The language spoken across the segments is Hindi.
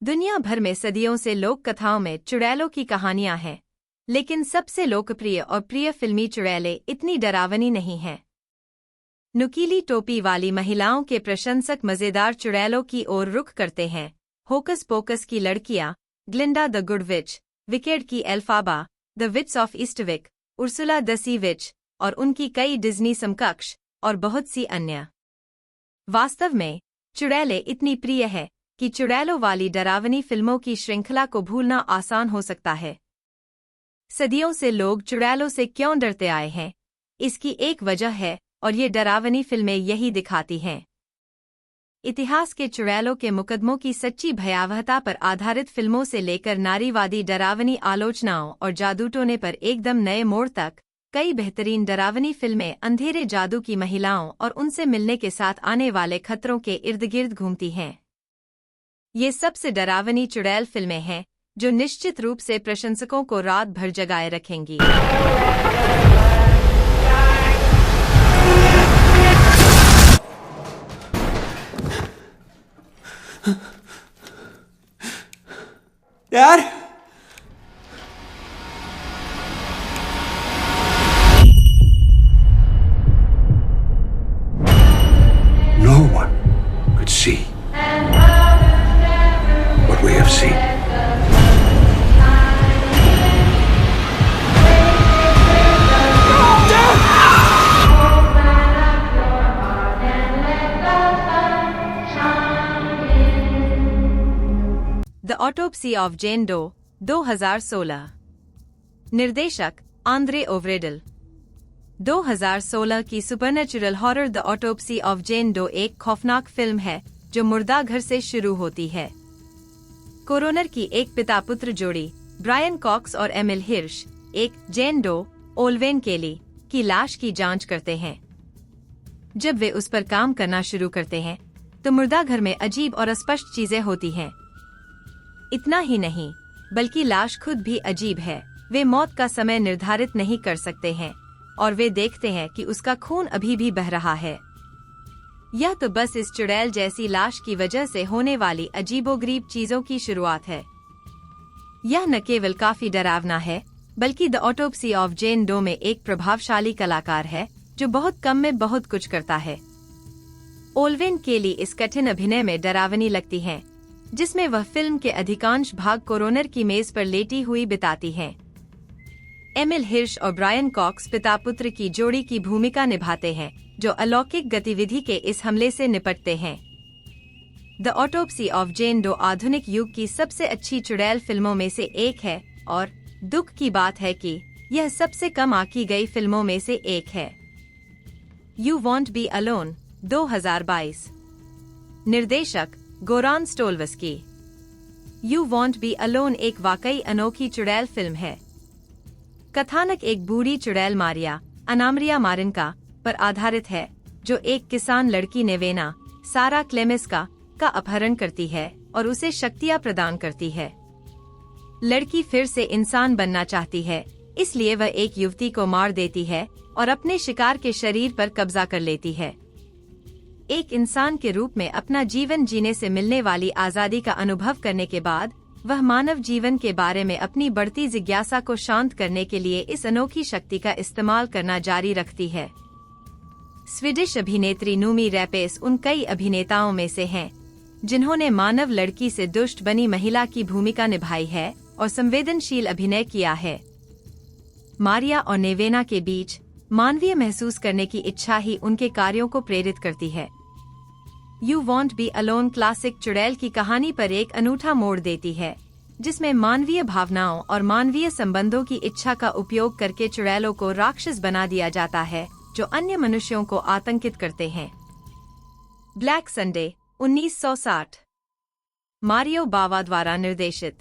दुनिया भर में सदियों से लोक कथाओं में चुड़ैलों की कहानियां हैं, लेकिन सबसे लोकप्रिय और प्रिय फिल्मी चुड़ैलें इतनी डरावनी नहीं हैं। नुकीली टोपी वाली महिलाओं के प्रशंसक मजेदार चुड़ैलों की ओर रुख करते हैं। होकस पोकस की लड़कियां, Glinda the Good Witch, Wicked की Elphaba, the Witches of Eastwick, Ursula the Sea Witch और उनकी कई डिज्नी समकक्ष और बहुत सी अन्य। वास्तव में चुड़ैलें इतनी प्रिय है कि चुड़ैलों वाली डरावनी फिल्मों की श्रृंखला को भूलना आसान हो सकता है। सदियों से लोग चुड़ैलों से क्यों डरते आए हैं, इसकी एक वजह है और ये डरावनी फिल्में यही दिखाती हैं। इतिहास के चुड़ैलों के मुकदमों की सच्ची भयावहता पर आधारित फिल्मों से लेकर नारीवादी डरावनी आलोचनाओं और जादूटोने पर एकदम नए मोड़ तक, कई बेहतरीन डरावनी फिल्में अंधेरे जादू की महिलाओं और उनसे मिलने के साथ आने वाले खतरों के इर्द-गिर्द घूमती हैं। ये सबसे डरावनी चुड़ैल फिल्में हैं जो निश्चित रूप से प्रशंसकों को रात भर जगाए रखेंगी। यार No one could see what we have seen. The autopsy of Jane Doe 2016। निर्देशक आंद्रे ओव्रेडल। 2016 की supernatural horror the autopsy of Jane Doe एक खौफनाक फिल्म है जो मुर्दा घर से शुरू होती है। कोरोनर की एक पिता पुत्र जोड़ी, ब्रायन कॉक्स और एमिल हिर्श, एक जेन डो ओल्वेन केली की लाश की जांच करते हैं। जब वे उस पर काम करना शुरू करते हैं तो मुर्दा घर में अजीब और अस्पष्ट चीजें होती हैं। इतना ही नहीं, बल्कि लाश खुद भी अजीब है। वे मौत का समय निर्धारित नहीं कर सकते हैं और वे देखते हैं कि उसका खून अभी भी बह रहा है। यह तो बस इस चुड़ैल जैसी लाश की वजह से होने वाली अजीबोगरीब चीजों की शुरुआत है। यह न केवल काफी डरावना है, बल्कि the autopsy of Jane Doe में एक प्रभावशाली कलाकार है जो बहुत कम में बहुत कुछ करता है। ओल्वेन केली इस कठिन अभिनय में डरावनी लगती हैं, जिसमें वह फिल्म के अधिकांश भाग कोरोनर की मेज पर लेटी हुई बिताती हैं। एमिल हिर्श और ब्रायन कॉक्स पिता पुत्र की जोड़ी की भूमिका निभाते हैं जो अलौकिक गतिविधि के इस हमले से निपटते हैं। The autopsy of Jane Doe आधुनिक युग की सबसे अच्छी चुड़ैल फिल्मों में से एक है और दुख की बात है कि यह सबसे कम आंकी गई फिल्मों में से एक है। You won't be alone 2022। निर्देशक Goran Stolevski. You won't be alone एक वाकई अनोखी चुड़ैल फिल्म है। कथानक एक बूढ़ी चुड़ैल मारिया अनामरिया मारिनका पर आधारित है जो एक किसान लड़की नेवेना सारा क्लेमिस्का का अपहरण करती है और उसे शक्तियां प्रदान करती है। लड़की फिर से इंसान बनना चाहती है, इसलिए वह एक युवती को मार देती है और अपने शिकार के शरीर पर कब्जा कर लेती है। एक इंसान के रूप में अपना जीवन जीने से मिलने वाली आजादी का अनुभव करने के बाद वह मानव जीवन के बारे में अपनी बढ़ती जिज्ञासा को शांत करने के लिए इस अनोखी शक्ति का इस्तेमाल करना जारी रखती है। स्वीडिश अभिनेत्री नूमी रैपेस उन कई अभिनेताओं में से हैं जिन्होंने मानव लड़की से दुष्ट बनी महिला की भूमिका निभाई है और संवेदनशील अभिनय किया है। मारिया और नेवेना के बीच मानवीय महसूस करने की इच्छा ही उनके कार्यों को प्रेरित करती है। You won't be alone classic चुड़ैल की कहानी पर एक अनूठा मोड़ देती है, जिसमें मानवीय भावनाओं और मानवीय संबंधों की इच्छा का उपयोग करके चुड़ैलों को राक्षस बना दिया जाता है जो अन्य मनुष्यों को आतंकित करते हैं। Black Sunday 1960। मारियो बावा द्वारा निर्देशित।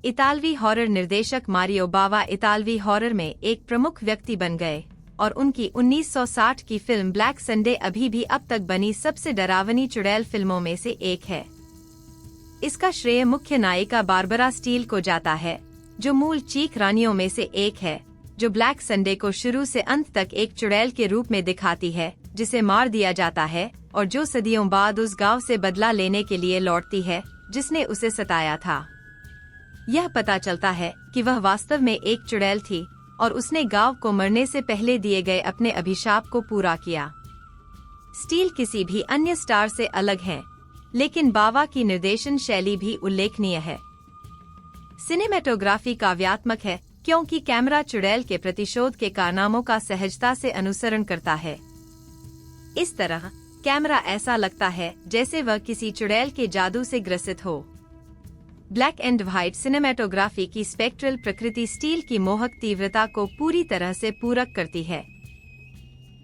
इतालवी हॉरर निर्देशक मारियो बावा इतालवी हॉरर में एक प्रमुख व्यक्ति बन गए और उनकी 1960 की फिल्म ब्लैक संडे अभी भी अब तक बनी सबसे डरावनी चुड़ैल फिल्मों में से एक है। इसका श्रेय मुख्य नायिका बारबरा स्टील को जाता है, जो मूल चीख रानियों में से एक है, जो ब्लैक संडे को शुरू से अंत तक एक चुड़ैल के रूप में दिखाती है जिसे मार दिया जाता है और जो सदियों बाद उस गांव से बदला लेने के लिए लौटती है जिसने उसे सताया था। यह पता चलता है कि वह वास्तव में एक चुड़ैल थी और उसने गांव को मरने से पहले दिए गए अपने अभिशाप को पूरा किया। स्टील किसी भी अन्य स्टार से अलग है, लेकिन बावा की निर्देशन शैली भी उल्लेखनीय है। सिनेमेटोग्राफी काव्यात्मक है क्योंकि कैमरा चुड़ैल के प्रतिशोध के कारनामों का सहजता से अनुसरण करता है। इस तरह कैमरा ऐसा लगता है जैसे वह किसी चुड़ैल के जादू से ग्रसित हो। ब्लैक एंड व्हाइट सिनेमेटोग्राफी की स्पेक्ट्रल प्रकृति स्टील की मोहक तीव्रता को पूरी तरह से पूरक करती है।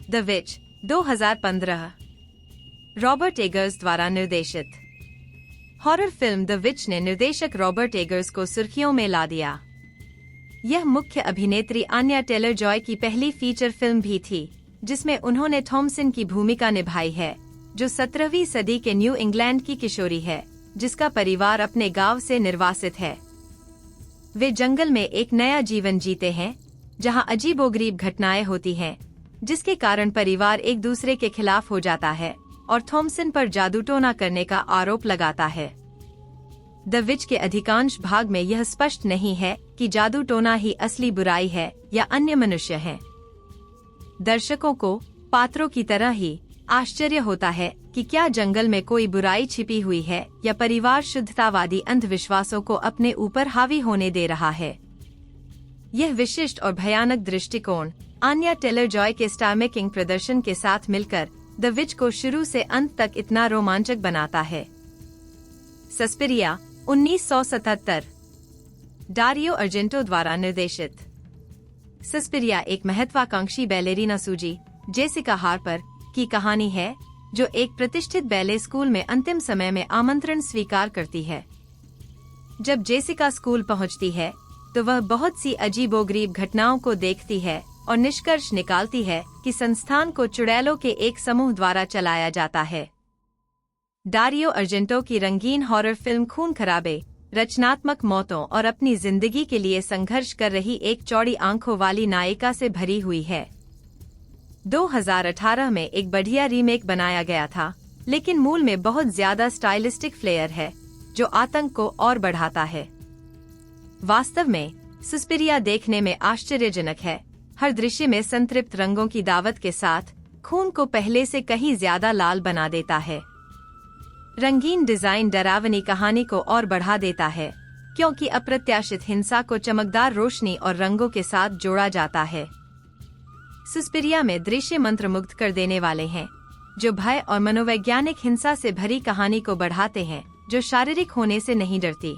द विच 2015 रॉबर्ट एगर्स द्वारा निर्देशित हॉरर फिल्म द विच ने निर्देशक रॉबर्ट एगर्स को सुर्खियों में ला दिया। यह मुख्य अभिनेत्री आन्या टेलर जॉय की पहली फीचर फिल्म भी थी जिसमें उन्होंने थॉमसन की भूमिका निभाई है, जो 17वीं सदी के न्यू इंग्लैंड की किशोरी है जिसका परिवार अपने गांव से निर्वासित है। वे जंगल में एक नया जीवन जीते हैं जहां अजीबोगरीब घटनाएं होती हैं, जिसके कारण परिवार एक दूसरे के खिलाफ हो जाता है और थॉमसन पर जादू टोना करने का आरोप लगाता है। द विच के अधिकांश भाग में यह स्पष्ट नहीं है कि जादू टोना ही असली बुराई है या अन्य मनुष्य हैं। दर्शकों को पात्रों की तरह ही आश्चर्य होता है कि क्या जंगल में कोई बुराई छिपी हुई है या परिवार शुद्धतावादी अंधविश्वासों को अपने ऊपर हावी होने दे रहा है। यह विशिष्ट और भयानक दृष्टिकोण आन्या टेलर जॉय के स्टार मेकिंग प्रदर्शन के साथ मिलकर द विच को शुरू से अंत तक इतना रोमांचक बनाता है। सस्पिरिया 1977 डारियो अर्जेंटो द्वारा निर्देशित। सस्पिरिया एक महत्वाकांक्षी बैलेरिना सूजी जेसिका हार्पर की कहानी है जो एक प्रतिष्ठित बैले स्कूल में अंतिम समय में आमंत्रण स्वीकार करती है। जब जेसिका स्कूल पहुंचती है तो वह बहुत सी अजीबोगरीब घटनाओं को देखती है और निष्कर्ष निकालती है कि संस्थान को चुड़ैलों के एक समूह द्वारा चलाया जाता है। डारियो अर्जेंटो की रंगीन हॉरर फिल्म खून खराबे रचनात्मक मौतों और अपनी जिंदगी के लिए संघर्ष कर रही एक चौड़ी आंखों वाली नायिका से भरी हुई है। 2018 में एक बढ़िया रीमेक बनाया गया था, लेकिन मूल में बहुत ज्यादा स्टाइलिस्टिक फ्लेयर है जो आतंक को और बढ़ाता है। वास्तव में सस्पिरिया देखने में आश्चर्यजनक है। हर दृश्य में संतृप्त रंगों की दावत के साथ खून को पहले से कहीं ज्यादा लाल बना देता है। रंगीन डिजाइन डरावनी कहानी को और बढ़ा देता है क्योंकि अप्रत्याशित हिंसा को चमकदार रोशनी और रंगों के साथ जोड़ा जाता है। सस्पिरिया में दृश्य मंत्रमुग्ध कर देने वाले हैं जो भय और मनोवैज्ञानिक हिंसा से भरी कहानी को बढ़ाते हैं जो शारीरिक होने से नहीं डरती।